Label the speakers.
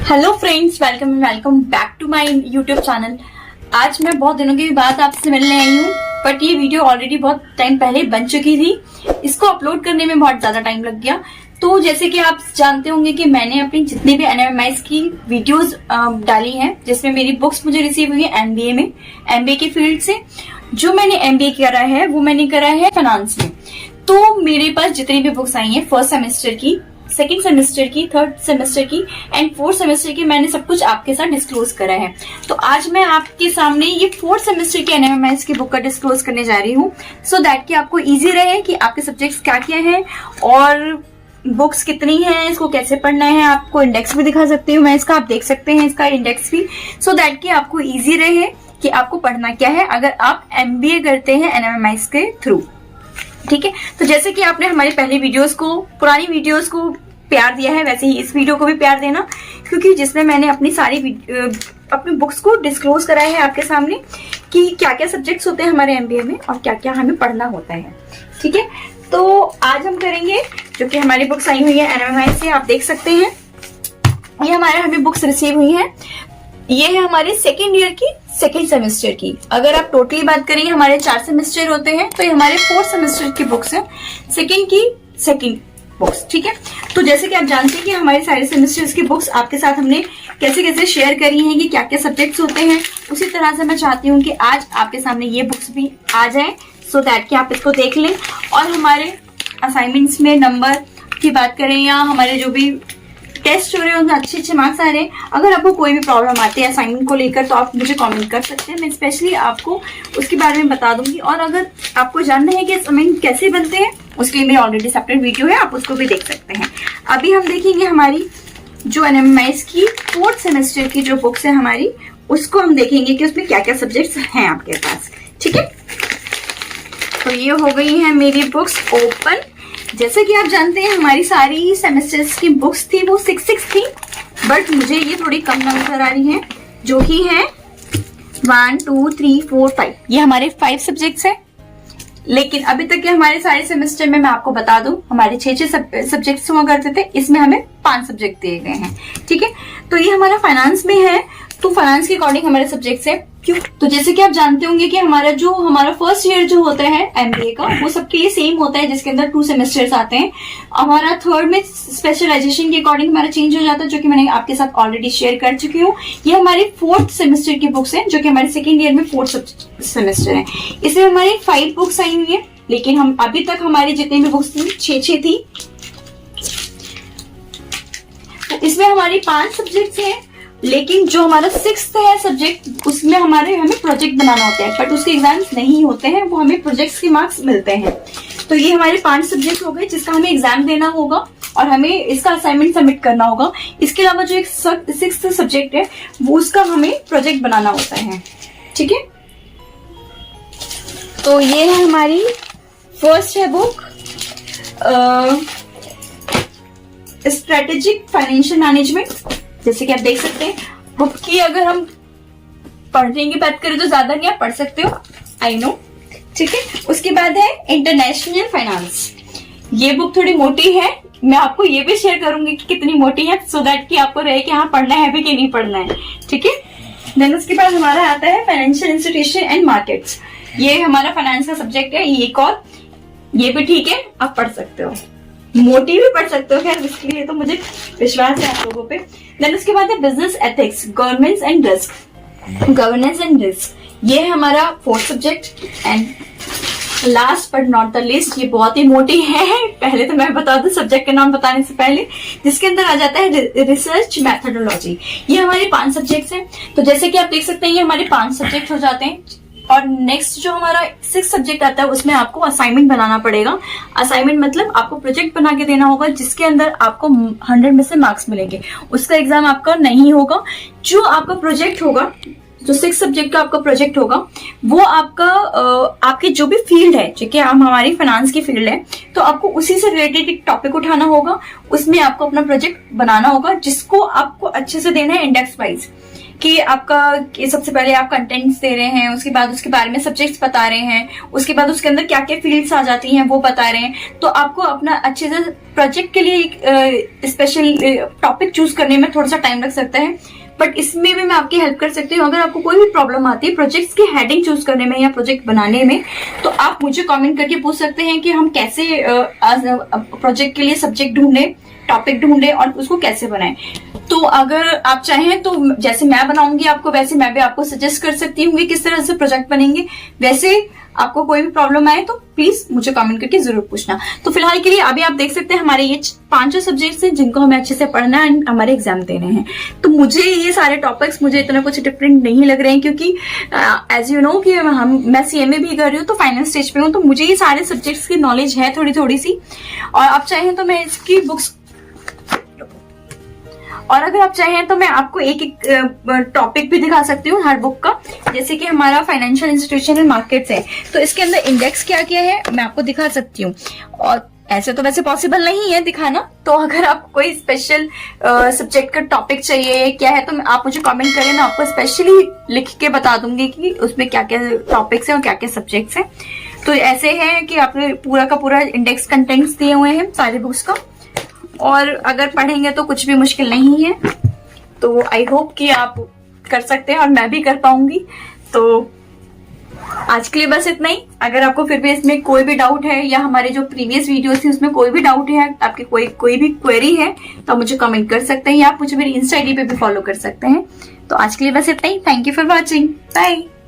Speaker 1: Hello friends, welcome back to my YouTube channel. आज मैं बहुत दिनों के बाद आपसे मिलने आई हूँ, बट ये वीडियो ऑलरेडी बहुत टाइम पहले बन चुकी थी। इसको अपलोड करने में बहुत ज्यादा टाइम लग गया। तो जैसे कि आप जानते होंगे कि मैंने अपनी जितनी भी एनएमएमआईज की वीडियोस डाली हैं, जिसमें मेरी बुक्स मुझे रिसीव हुई है एमबीए में, एमबीए की फील्ड से। जो मैंने एमबीए करा है वो मैंने करा है फाइनेंस में। तो मेरे पास जितनी भी बुक्स आई हैं फर्स्ट सेमेस्टर की, सेकेंड सेमेस्टर की, थर्ड सेमेस्टर की एंड फोर्थ सेमेस्टर की, मैंने सब कुछ आपके साथ डिस्क्लोज करा है। तो आज मैं आपके सामने ये फोर्थ सेमेस्टर की एनएमएमआईज की बुक का डिस्क्लोज करने जा रही हूँ, सो दैट कि आपको इजी रहे कि आपके सब्जेक्ट्स क्या क्या हैं और बुक्स कितनी हैं, इसको कैसे पढ़ना है। आपको इंडेक्स भी दिखा सकती हूँ मैं इसका, आप देख सकते हैं इसका इंडेक्स भी, सो दैट कि आपको इजी रहे कि आपको पढ़ना क्या है अगर आप एमबीए करते हैं एनएमएमआईज के थ्रू। ठीक है, तो जैसे कि आपने हमारी पहली वीडियोस को, पुरानी वीडियोस को प्यार दिया है, वैसे ही इस वीडियो को भी प्यार देना, क्योंकि जिसमें मैंने अपनी सारी अपनी बुक्स को डिस्क्लोज कराया है आपके सामने कि क्या क्या सब्जेक्ट्स होते हैं हमारे एमबीए में और क्या क्या हमें पढ़ना होता है। ठीक है, तो आज हम करेंगे जो कि हमारी बुक्स आई हुई है एनएमएमआई से, आप देख सकते हैं ये हमारे हमें बुक्स रिसीव हुई है। ये है हमारे सेकेंड ईयर की सेकेंड सेमेस्टर की। अगर आप टोटली बात करेंगे हमारे 4 सेमेस्टर होते हैं, तो ये हमारे 4th सेमेस्टर की बुक्स है, सेकेंड की सेकेंड बुक्स। ठीक है, तो जैसे कि आप जानते हैं कि हमारे सारे सेमेस्टर्स की बुक्स आपके साथ हमने कैसे कैसे शेयर करी हैं कि क्या क्या सब्जेक्ट्स होते हैं, उसी तरह से मैं चाहती हूँ कि आज आपके सामने ये बुक्स भी आ जाए, सो दैट कि आप इसको देख लें। और हमारे असाइनमेंट्स में नंबर की बात करें या हमारे जो भी टेस्ट हो रहे हैं उनमें अच्छे मार्क्स आ रहे हैं। अगर आपको कोई भी प्रॉब्लम आती है असाइनमेंट को लेकर तो आप मुझे कमेंट कर सकते हैं, मैं स्पेशली आपको उसके बारे में बता दूंगी। और अगर आपको जानना है कि असाइनमेंट कैसे बनते हैं, उसके लिए मेरी ऑलरेडी सेपरेट वीडियो है, आप उसको भी देख सकते हैं। अभी हम देखेंगे हमारी जो एनएमएमआईज की 4th सेमेस्टर की जो बुक्स है हमारी, उसको हम देखेंगे कि उसमें क्या क्या सब्जेक्ट्स हैं आपके पास। ठीक है, तो ये हो गई है मेरी बुक्स ओपन। जैसे कि आप जानते हैं हमारी सारी सेमेस्टर्स की बुक्स थी वो 6 थी, बट मुझे ये थोड़ी कम नजर आ रही है, जो कि है 1 2 3 4 5। ये हमारे 5 सब्जेक्ट्स हैं। लेकिन अभी तक के हमारे सारे सेमेस्टर में मैं आपको बता दूं हमारे 6 सब्जेक्ट्स हुआ करते थे, इसमें हमें 5 सब्जेक्ट दिए गए हैं। ठीक है, तो ये हमारा फाइनेंस में है, तो फाइनेंस के अकॉर्डिंग हमारे सब्जेक्ट्स है। क्यों? तो जैसे कि आप जानते होंगे कि हमारा फर्स्ट ईयर जो होता है एमबीए का, वो सबके लिए सेम होता है, जिसके अंदर 2 सेमेस्टर्स आते हैं। हमारा थर्ड में स्पेशलाइजेशन के अकॉर्डिंग हमारा चेंज हो जाता है, जो कि मैंने आपके साथ ऑलरेडी शेयर कर चुकी हूँ। ये हमारी 4th सेमेस्टर की बुक्स है, जो कि हमारे सेकेंड ईयर में 4th सेमेस्टर है। इसमें हमारी 5 बुक्स आई हुई है, लेकिन हम अभी तक हमारी जितनी भी बुक्स थी 6 थी। तो इसमें हमारी 5 सब्जेक्ट्स हैं, लेकिन जो हमारा 6th है सब्जेक्ट, उसमें हमें प्रोजेक्ट बनाना होता है, बट उसके एग्जाम्स नहीं होते हैं, वो हमें प्रोजेक्ट्स के मार्क्स मिलते हैं। तो ये हमारे 5 सब्जेक्ट हो गए जिसका हमें एग्जाम देना होगा और हमें इसका असाइनमेंट सबमिट करना होगा। इसके अलावा जो एक 6th सब्जेक्ट है वो उसका हमें प्रोजेक्ट बनाना होता है। ठीक है, तो ये है हमारी फर्स्ट है बुक स्ट्रेटेजिक फाइनेंशियल मैनेजमेंट। जैसे कि आप देख सकते हैं बुक की अगर हम पढ़ने की बात करें तो ज्यादा नहीं, आप पढ़ सकते हो, आई नो। ठीक है, उसके बाद है इंटरनेशनल फाइनेंस। ये बुक थोड़ी मोटी है, मैं आपको ये भी शेयर करूंगी कि कितनी मोटी है, सो दैट कि आपको रहे कि हाँ पढ़ना है भी कि नहीं पढ़ना है। ठीक है, देन उसके बाद हमारा आता है फाइनेंशियल इंस्टीट्यूशन एंड मार्केट्स। ये हमारा फाइनेंस का सब्जेक्ट है, एक और ये भी ठीक है, आप पढ़ सकते हो, मोटी भी पढ़ सकते हो, खैर इसके लिए तो मुझे विश्वास है आप लोगों पे। देन उसके बाद है business ethics, governance and risk. ये है हमारा 4th subject. And last but not the list, ये बहुत ही मोटी है, पहले तो मैं बता दूं सब्जेक्ट के नाम बताने से पहले, जिसके अंदर आ जाता है रिसर्च मैथडोलॉजी। ये हमारे 5 सब्जेक्ट्स हैं। तो जैसे कि आप देख सकते हैं ये हमारे 5 सब्जेक्ट हो जाते हैं। और नेक्स्ट जो हमारा 6th सब्जेक्ट आता है उसमें आपको असाइनमेंट बनाना पड़ेगा। असाइनमेंट मतलब आपको प्रोजेक्ट बना के देना होगा, जिसके अंदर आपको 100 में से मार्क्स मिलेंगे। उसका एग्जाम आपका नहीं होगा। जो आपका प्रोजेक्ट होगा, जो 6th सब्जेक्ट का आपका प्रोजेक्ट होगा, वो आपका आपकी जो भी फील्ड है, ठीक है, हमारी फाइनेंस की फील्ड है, तो आपको उसी से रिलेटेड एक टॉपिक उठाना होगा, उसमें आपको अपना प्रोजेक्ट बनाना होगा, जिसको आपको अच्छे से देना है इंडेक्स वाइज। कि सबसे पहले आप कंटेंट्स दे रहे हैं, उसके बाद उसके बारे में सब्जेक्ट्स बता रहे हैं, उसके बाद उसके अंदर क्या क्या फील्ड्स आ जाती हैं वो बता रहे हैं। तो आपको अपना अच्छे से प्रोजेक्ट के लिए एक स्पेशल टॉपिक चूज करने में थोड़ा सा टाइम लग सकता है, बट इसमें भी मैं आपकी हेल्प कर सकती हूँ। अगर आपको कोई भी प्रॉब्लम आती है प्रोजेक्ट्स की हेडिंग चूज करने में या प्रोजेक्ट बनाने में, तो आप मुझे कमेंट करके पूछ सकते हैं कि हम कैसे प्रोजेक्ट के लिए सब्जेक्ट ढूंढे, टॉपिक ढूंढे और उसको कैसे बनाएं। तो अगर आप चाहें तो जैसे मैं बनाऊंगी आपको, वैसे मैं भी आपको सजेस्ट कर सकती हूँ कि किस तरह से प्रोजेक्ट बनेंगे। वैसे आपको कोई भी प्रॉब्लम आए तो प्लीज मुझे कमेंट करके जरूर पूछना। तो फिलहाल के लिए अभी आप देख सकते हैं हमारे ये 5 सब्जेक्ट्स हैं जिनको हमें अच्छे से पढ़ना है, हमारे एग्जाम देने हैं। तो मुझे ये सारे टॉपिक्स मुझे इतना कुछ डिफरेंट नहीं लग रहे हैं, क्योंकि एज यू नो कि मैं CMA भी कर रही हूँ, तो फाइनल स्टेज पे हूँ, तो मुझे ये सारे सब्जेक्ट्स की नॉलेज है थोड़ी थोड़ी सी। और आप चाहें तो मैं इसकी बुक्स, और अगर आप चाहें तो मैं आपको एक एक टॉपिक भी दिखा सकती हूँ हर बुक का। जैसे कि हमारा फाइनेंशियल इंस्टीट्यूशन मार्केट्स है, तो इसके अंदर इंडेक्स क्या क्या है मैं आपको दिखा सकती हूँ। और ऐसे तो वैसे पॉसिबल नहीं है दिखाना, तो अगर आपको कोई स्पेशल सब्जेक्ट का टॉपिक चाहिए क्या है, तो आप मुझे कमेंट करें, मैं आपको स्पेशली लिख के बता दूंगी कि उसमें क्या क्या टॉपिक्स हैं और क्या क्या सब्जेक्ट्स हैं। तो ऐसे है कि आपने पूरा का पूरा इंडेक्स कंटेंट्स दिए हुए हैं सारी बुक्स का, और अगर पढ़ेंगे तो कुछ भी मुश्किल नहीं है। तो आई होप कि आप कर सकते हैं और मैं भी कर पाऊंगी। तो आज के लिए बस इतना ही। अगर आपको फिर भी इसमें कोई भी डाउट है या हमारे जो प्रीवियस वीडियोस थी उसमें कोई भी डाउट है, आपकी कोई भी क्वेरी है, तो मुझे कमेंट कर सकते हैं या आप मुझे मेरी इंस्टा आईडी पे भी फॉलो कर सकते हैं। तो आज के लिए बस इतना ही। Thank you for watching. Bye.